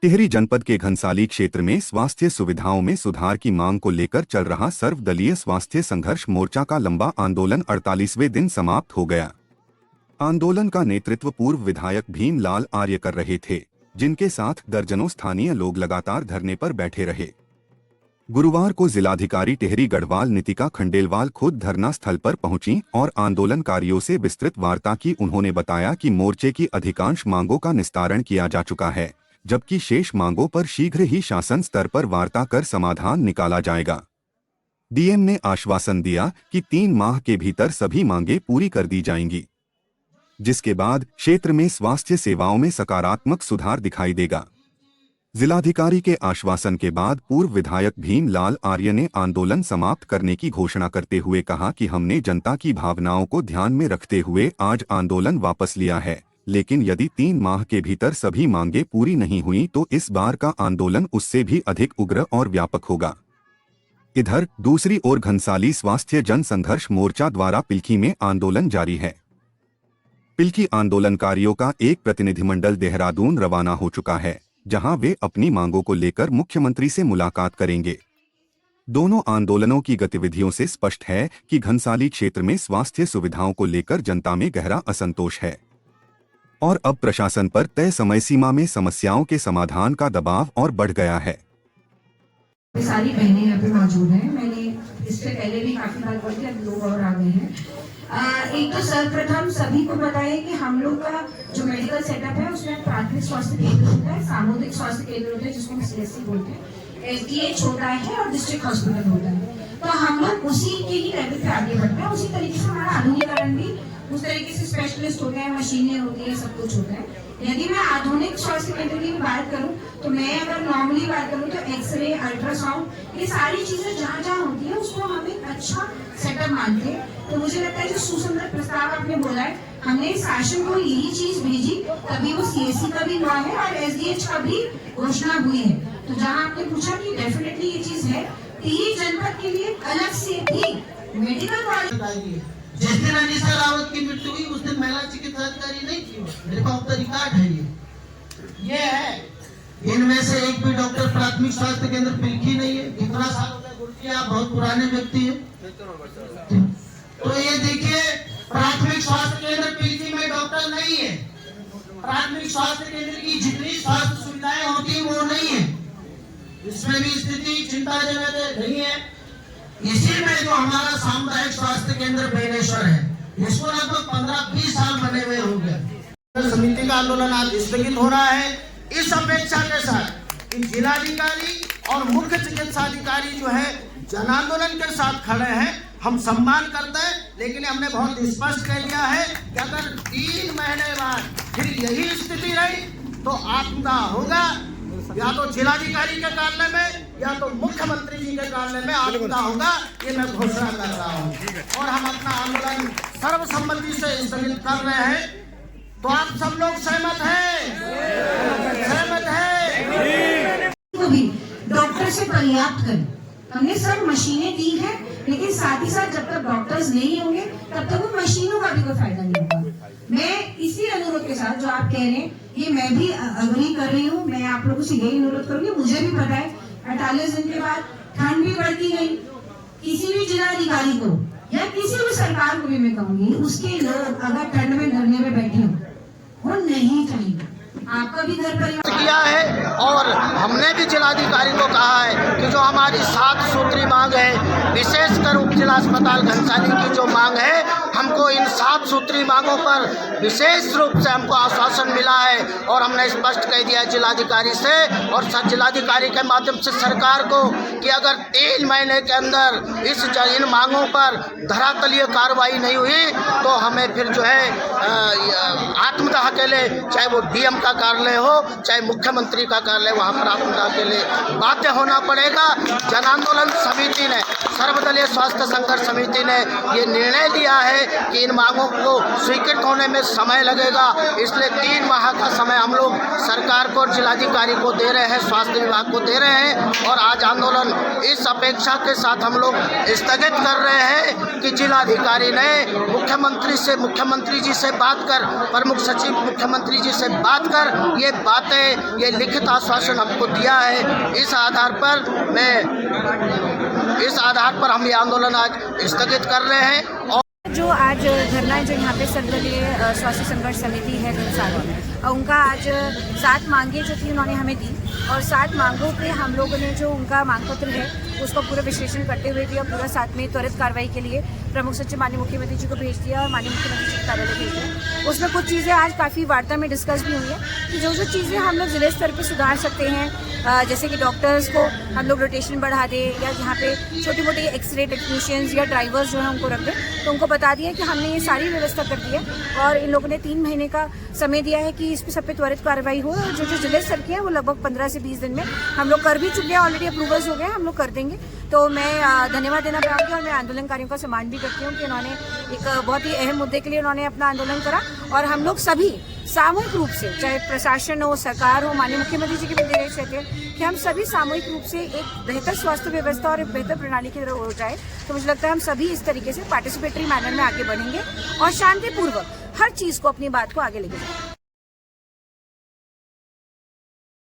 टिहरी जनपद के घनसाली क्षेत्र में स्वास्थ्य सुविधाओं में सुधार की मांग को लेकर चल रहा सर्वदलीय स्वास्थ्य संघर्ष मोर्चा का लंबा आंदोलन 48वें दिन समाप्त हो गया। आंदोलन का नेतृत्व पूर्व विधायक भीमलाल आर्य कर रहे थे, जिनके साथ दर्जनों स्थानीय लोग लगातार धरने पर बैठे रहे। गुरुवार को जिलाधिकारी टिहरी गढ़वाल नितिका खंडेलवाल खुद धरना स्थल पर पहुंची और आंदोलनकारियों से विस्तृत वार्ता की। उन्होंने बताया कि मोर्चे की अधिकांश मांगों का निस्तारण किया जा चुका है, जबकि शेष मांगों पर शीघ्र ही शासन स्तर पर वार्ता कर समाधान निकाला जाएगा। डीएम ने आश्वासन दिया कि 3 माह के भीतर सभी मांगें पूरी कर दी जाएंगी, जिसके बाद क्षेत्र में स्वास्थ्य सेवाओं में सकारात्मक सुधार दिखाई देगा। जिलाधिकारी के आश्वासन के बाद पूर्व विधायक भीमलाल आर्य ने आंदोलन समाप्त करने की घोषणा करते हुए कहा कि हमने जनता की भावनाओं को ध्यान में रखते हुए आज आंदोलन वापस लिया है, लेकिन यदि 3 माह के भीतर सभी मांगें पूरी नहीं हुई तो इस बार का आंदोलन उससे भी अधिक उग्र और व्यापक होगा। इधर दूसरी ओर घनसाली स्वास्थ्य जन संघर्ष मोर्चा द्वारा पिल्खी में आंदोलन जारी है। पिल्खी आंदोलनकारियों का एक प्रतिनिधिमंडल देहरादून रवाना हो चुका है, जहां वे अपनी मांगों को लेकर मुख्यमंत्री से मुलाकात करेंगे। दोनों आंदोलनों की गतिविधियों से स्पष्ट है कि घनसाली क्षेत्र में स्वास्थ्य सुविधाओं को लेकर जनता में गहरा असंतोष है और अब प्रशासन पर तय समय सीमा में समस्याओं के समाधान का दबाव और बढ़ गया है। सारी बहनें यहाँ पे मौजूद हैं। मैंने इससे पहले भी काफी बात बोली, अब लोग और आ गए हैं। एक तो सर्वप्रथम सभी को पता है कि हम लोग का जो मेडिकल सेटअप है उसमें प्राथमिक स्वास्थ्य केंद्र होता है, सामुदायिक स्वास्थ्य केंद्र होता है जिसको हम CSC बोलते हैं, SDH होता है और डिस्ट्रिक्ट हॉस्पिटल होता है। तो हम लोग उसी के ही लेवल पे आगे बढ़ते हैं। उसी तरीके से हमारा आधुनिकीकरण भी उस तरीके से स्पेशलिस्ट होते हैं, मशीनें होती है, सब कुछ होता है। यदि मैं आधुनिक स्वास्थ्य केंद्र की बात करूं तो मैं अगर नॉर्मली बात करूं तो एक्सरे, अल्ट्रासाउंड, ये सारी चीजें जहाँ जहाँ होती है उसको हम एक अच्छा सेटअप मानते हैं। तो मुझे लगता है जो सुसंगत प्रस्ताव आपने बोला है, हमने शासन को यही चीज भेजी, तभी वो CSC का भी हुआ है और SDH का भी घोषणा हुई है। तो जहाँ आपने पूछा कि डेफिनेटली ये चीज है, टिहरी जनपद के लिए अलग से भी मेडिकल कॉलेज। जिस दिन अनीसा रावत की मृत्यु हुई उस दिन महिला चिकित्सा अधिकारी नहीं थी, मेरे पास तो रिकॉर्ड है। ये है, इनमें से एक भी डॉक्टर प्राथमिक स्वास्थ्य केंद्र पिल्खी नहीं है। कितना साल हो गया गुरुजी, आप बहुत पुराने व्यक्ति हैं। तो ये देखिए, प्राथमिक स्वास्थ्य केंद्र पिल्खी में डॉक्टर नहीं है। प्राथमिक स्वास्थ्य केंद्र की जितनी स्वास्थ्य सुविधाएं होती है वो नहीं है। इसमें भी स्थिति चिंताजनक नहीं है। इसी में जो हमारा सामुदायिक स्वास्थ्य केंद्र बेनेश्वर है, इसको लगभग 15-20 साल बने हुए हो गए। समिति का आंदोलन आज स्थगित हो रहा है इस अपेक्षा के साथ कि जिलाधिकारी और मुख्य चिकित्सा अधिकारी जो है जन आंदोलन के साथ खड़े हैं। हम सम्मान करते हैं, लेकिन हमने बहुत स्पष्ट कह दिया है कि अगर 3 महीने बाद फिर यही स्थिति रही तो आत्मदाह होगा, या तो जिलाधिकारी के कार्यालय में या तो मुख्यमंत्री जी के कार्यालय में आत्मदाह होगा। ये मैं घोषणा कर रहा हूँ और हम अपना आंदोलन सर्वसम्मति से स्थगित कर रहे हैं। तो आप सब लोग सहमत हैं? सहमत है? तो भी डॉक्टर से पर्याप्त करें। हमने सब मशीनें दी हैं, लेकिन साथ ही साथ जब तक डॉक्टर्स नहीं होंगे तब तक उन मशीनों का भी कोई फायदा नहीं होगा। मैं इसी अनुरोध के साथ जो आप कह रहे हैं, ये मैं भी अग्री कर रही हूँ। मैं आप लोगों से यही अनुरोध करूंगी। मुझे भी पता है 48 दिन के बाद ठंड भी बढ़ती गई। किसी भी जिलाधिकारी को या किसी भी सरकार को भी मैं कहूंगी, उसके लोग अगर ठंड में धरने में बैठे हो, वो नहीं चाहिए। आपका भी घर परिवार किया है और हमने भी जिलाधिकारी को कहा है कि जो हमारी 7 सूत्री मांग है, विशेषकर उप जिला अस्पताल घनसाली की जो मांग है, हमको इन 7 सूत्री मांगों पर विशेष रूप से हमको आश्वासन मिला है और हमने स्पष्ट कह दिया जिलाधिकारी से और जिलाधिकारी के माध्यम से सरकार को कि अगर 3 महीने के अंदर इन मांगों पर धरातलीय कार्रवाई नहीं हुई तो हमें फिर जो है आत्मदाह के लिए, चाहे वो DM का कार्यालय हो चाहे मुख्यमंत्री का कार्यालय, वहाँ पर प्राथमिकता के लिए बाध्य होना पड़ेगा। जन आंदोलन समिति ने, सर्वदलीय स्वास्थ्य संघर्ष समिति ने ये निर्णय लिया है कि इन मांगों को स्वीकृत होने में समय लगेगा, इसलिए 3 माह का समय हम लोग सरकार को और जिलाधिकारी को दे रहे हैं, स्वास्थ्य विभाग को दे रहे हैं। और आज आंदोलन इस अपेक्षा के साथ हम लोग स्थगित कर रहे हैं कि जिलाधिकारी ने मुख्यमंत्री जी से बात कर, प्रमुख सचिव मुख्यमंत्री जी से बात कर ये बातें, ये लिखित आश्वासन हमको दिया है। इस आधार पर हम ये आंदोलन आज स्थगित कर रहे हैं। और जो आज धरना है, जो यहाँ पे सर्वदलीय स्वास्थ्य संघर्ष समिति है घनसाली, उनका आज 7 मांगे जो थी उन्होंने हमें दी, और 7 मांगों पे हम लोगों ने जो उनका मांग पत्र है उसका पूरा विश्लेषण करते हुए भी और पूरा साथ में त्वरित कार्रवाई के लिए प्रमुख सचिव माननीय मुख्यमंत्री जी को भेज दिया और माननीय मुख्यमंत्री जी के कार्यालय भेज दिया। उसमें कुछ चीज़ें आज काफ़ी वार्ता में डिस्कस भी हुई है कि जो चीज़ें हम लोग जिले स्तर पर सुधार सकते हैं, जैसे कि डॉक्टर्स को हम लोग रोटेशन बढ़ा दें, या यहाँ पे छोटी मोटी एक्सरे टेक्नीशियंस या ड्राइवर्स जो है उनको रख दें, तो उनको बता दिया कि हमने ये सारी व्यवस्था कर दी है और इन लोगों ने 3 महीने का समय दिया है कि इस पर सब पे त्वरित कार्रवाई हो। और जो जिले स्तर की है वो लगभग 15 से 20 दिन में हम लोग कर भी चुके हैं, ऑलरेडी अप्रूवल्स हो गए हैं, हम लोग कर देंगे। तो मैं धन्यवाद देना चाहूँगी और मैं आंदोलनकारियों का सम्मान भी करती हूँ कि उन्होंने एक बहुत ही अहम मुद्दे के लिए उन्होंने अपना आंदोलन करा, और हम लोग सभी सामूहिक रूप से, चाहे प्रशासन हो, सरकार हो, माननीय मुख्यमंत्री जी के भी निर्देश रहते हैं कि हम सभी सामूहिक रूप से एक बेहतर स्वास्थ्य व्यवस्था और एक बेहतर प्रणाली की तरफ हो जाए। तो मुझे लगता है हम सभी इस तरीके से पार्टिसिपेटरी मैनर में आगे बढ़ेंगे और शांतिपूर्वक हर चीज़ को, अपनी बात को आगे लेके जाएंगे।